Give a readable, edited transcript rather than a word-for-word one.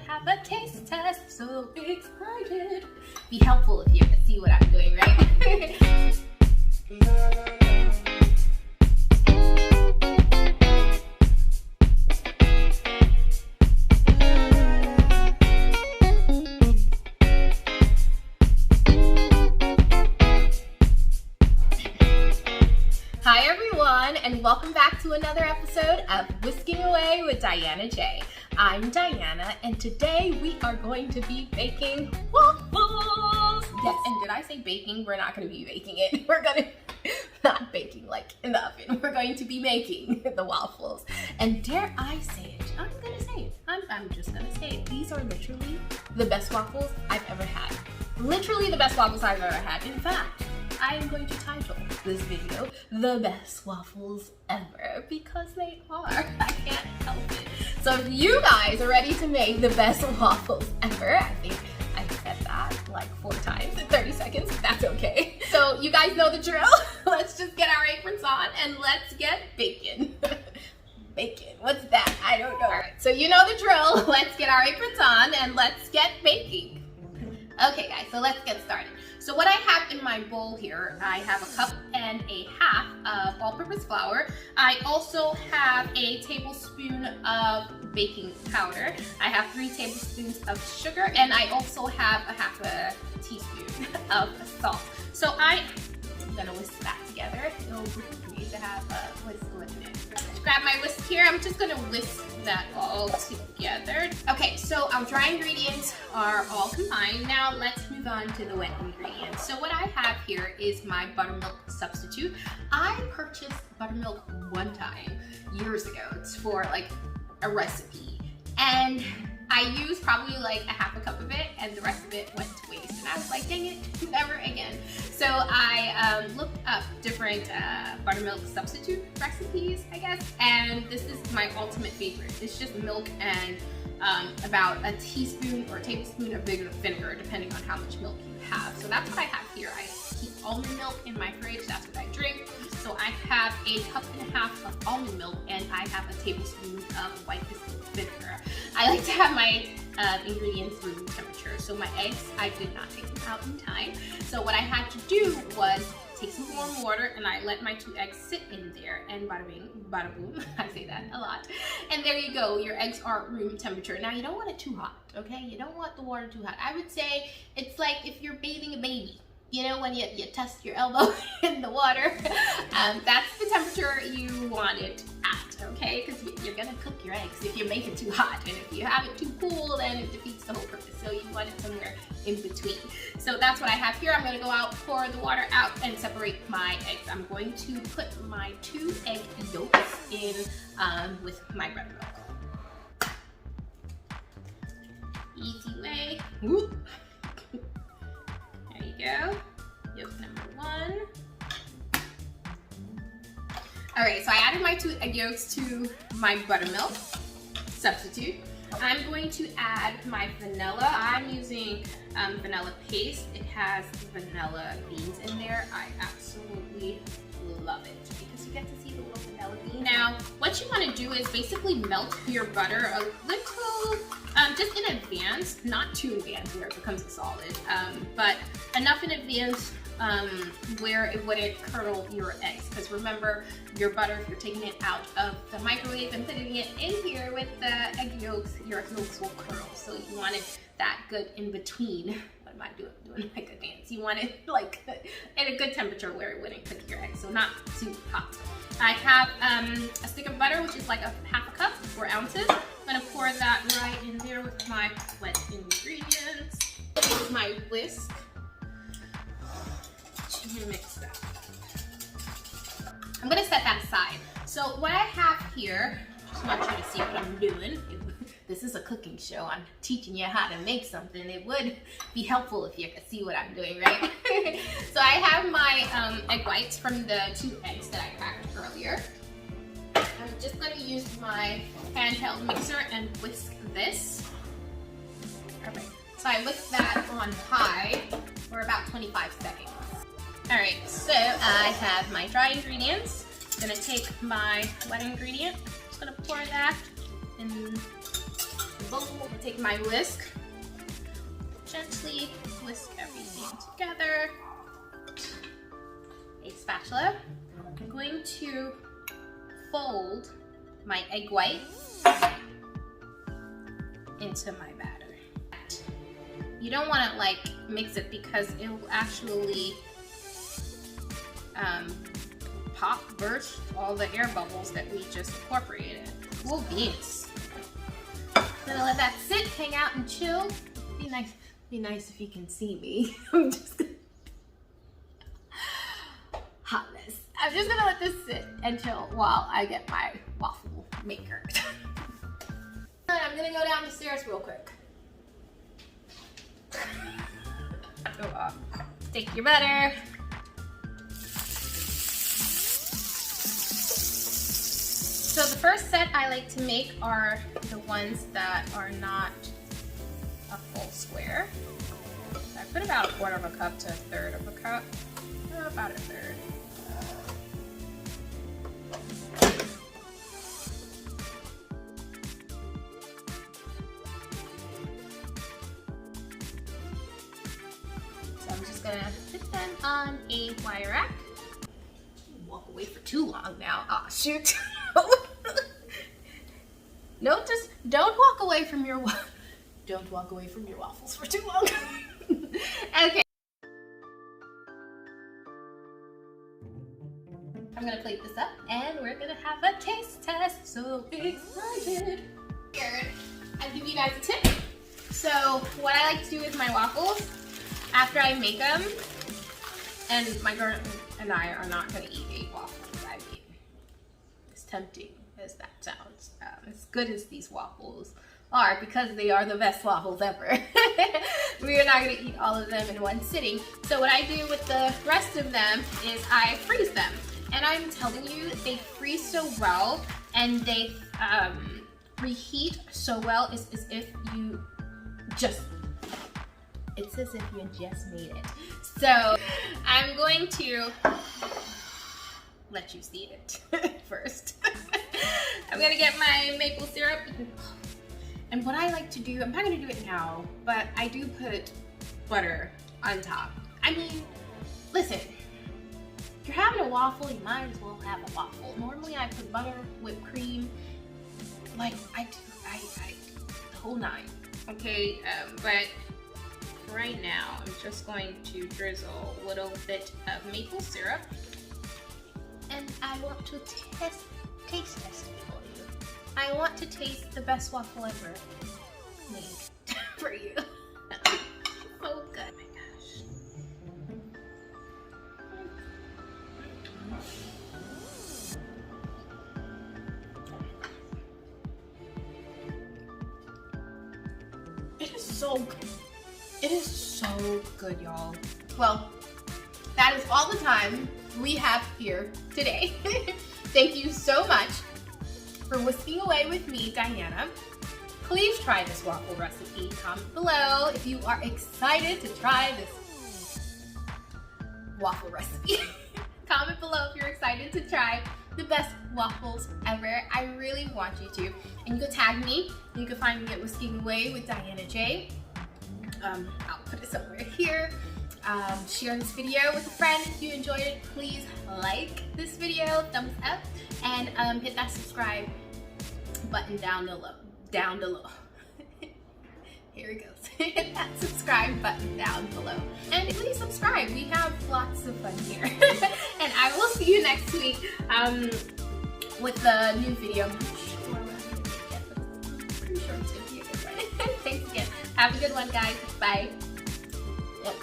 have a taste test, so excited. Be helpful if you can see what I'm doing, right? Hi everyone, and welcome back to another episode of Whisking Away with Diana J. I'm Diana, and today we are going to be baking waffles. Yes, and did I say baking? We're not going to be baking it. We're going to, not baking like in the oven. We're going to be making the waffles. And dare I say it? I'm going to say it. I'm just going to say it. These are literally the best waffles I've ever had. Literally the best waffles I've ever had. In fact, I am going to title this video, The Best Waffles Ever, because they are. I can't help it. So if you guys are ready to make the best waffles ever, I think I said that like 4 times in 30 seconds. That's okay. So you guys know the drill. Let's just get our aprons on and let's get baking. Bacon, what's that? I don't know. All right, so you know the drill. Let's get our aprons on and let's get baking. Okay guys, so let's get started. So what I have in my bowl here, I have a cup and a half of all-purpose flour. I also have a tablespoon of baking powder. I have 3 tablespoons of sugar, and I also have a half a teaspoon of salt. So I'm gonna whisk that together. It'll be to have a whisk with it. Grab my whisk here. I'm just gonna whisk that all together. Okay, so our dry ingredients are all combined. Now let's move on to the wet ingredients. So what I have here is my buttermilk substitute. I purchased buttermilk one time years ago. It's for like a recipe, and I used probably like a half a cup of it, and the rest of it went to waste. And I was like, dang it, never again. So I looked up different buttermilk substitute recipes, I guess, and this is my ultimate favorite. It's just milk and about a teaspoon or a tablespoon of vinegar, depending on how much milk you have. So that's what I have here. I keep almond milk in my fridge. That's what I drink. So I have a cup and a half of almond milk, and I have a tablespoon of white distilled vinegar. I like to have my ingredients room temperature. So my eggs, I did not take them out in time. So what I had to do was take some warm water, and I let my 2 eggs sit in there, and bada bing, bada boom. I say that a lot. And there you go, your eggs are room temperature. Now you don't want it too hot, okay? You don't want the water too hot. I would say it's like if you're bathing a baby. You know, when you test your elbow in the water, that's the temperature you want it at, okay? Because you're gonna cook your eggs if you make it too hot, and if you have it too cool, then it defeats the whole purpose. So you want it somewhere in between. So that's what I have here. I'm gonna go out, pour the water out, and separate my eggs. I'm going to put my 2 egg yolks in with my buttermilk. Easy way. Whoop. There you go. Yolk number 1. Alright, so I added my 2 egg yolks to my buttermilk substitute. I'm going to add my vanilla. I'm using vanilla paste. It has vanilla beans in there. I absolutely love it because you get to see the little vanilla bean. Now, what you want to do is basically melt your butter a little, just in advance, not too advanced where it becomes a solid, but enough in advance where it wouldn't curdle your eggs. Because remember, your butter, if you're taking it out of the microwave and putting it in here with the egg yolks, your yolks will curdle. So you want it that good in between. What am I doing like a dance? You want it like at a good temperature where it wouldn't cook your eggs, so not too hot. I have a stick of butter, which is like a half a cup, 4 ounces. I'm gonna pour that right in there with my wet ingredients. Here's my whisk to mix that. I'm gonna set that aside. So what I have here, just want you to see what I'm doing. This is a cooking show. I'm teaching you how to make something. It would be helpful if you could see what I'm doing, right? So I have my egg whites from the 2 eggs that I cracked earlier. I'm just going to use my handheld mixer and whisk this. Perfect. So I whisk that on high for about 25 seconds. All right, so I have my dry ingredients. I'm gonna take my wet ingredient. Just gonna pour that in bowl. Take my whisk, gently whisk everything together. A spatula. I'm going to fold my egg white into my batter. You don't want to like mix it because it will actually burst all the air bubbles that we just incorporated. Cool beans. I'm gonna let that sit, hang out, and chill. Be nice if you can see me. I'm just gonna hotness. I'm just gonna let this sit and chill while I get my waffle maker. I'm gonna go down the stairs real quick. Go up. Take your butter. So the first set I like to make are the ones that are not a full square. I put about 1/4 of a cup to 1/3 of a cup. About 1/3. So I'm just gonna put them on a wire rack. Walk away for too long now. Oh shoot. No, just don't walk away from your waffles for too long. Okay. I'm gonna plate this up and we're gonna have a taste test. So excited. Here, I'll give you guys a tip. So what I like to do with my waffles, after I make them, and my girl and I are not gonna eat 8 waffles. I mean, as tempting as that sounds, as good as these waffles are, because they are the best waffles ever. We are not gonna eat all of them in one sitting. So what I do with the rest of them is I freeze them. And I'm telling you, they freeze so well and they reheat so well. It's as if you just made it. So I'm going to let you see it first. I'm gonna get my maple syrup. And what I like to do, I'm not gonna do it now, but I do put butter on top. I mean, listen, if you're having a waffle, you might as well have a waffle. Normally I put butter, whipped cream, like I the whole 9, okay? But right now, I'm just going to drizzle a little bit of maple syrup. And I want to taste test it for you. I want to taste the best waffle ever made for you. So good. Oh my gosh. It is so good. It is so good, y'all. Well, that is all the time we have here today. Thank you so much for whisking away with me, Diana. Please try this waffle recipe. Comment below if you are excited to try this waffle recipe. Comment below if you're excited to try the best waffles ever. I really want you to. And you can tag me. You can find me at Whisking Away with Diana J. I'll put it somewhere here. Share this video with a friend if you enjoyed it. Please like this video, thumbs up, and hit that subscribe button down below. Here it goes. Hit that subscribe button down below. And please subscribe. We have lots of fun here. And I will see you next week with the new video. I'm not sure what I'm going to make yet, but I'm pretty sure it's going to be a good one. Thanks again. Have a good one, guys. Bye. Yep.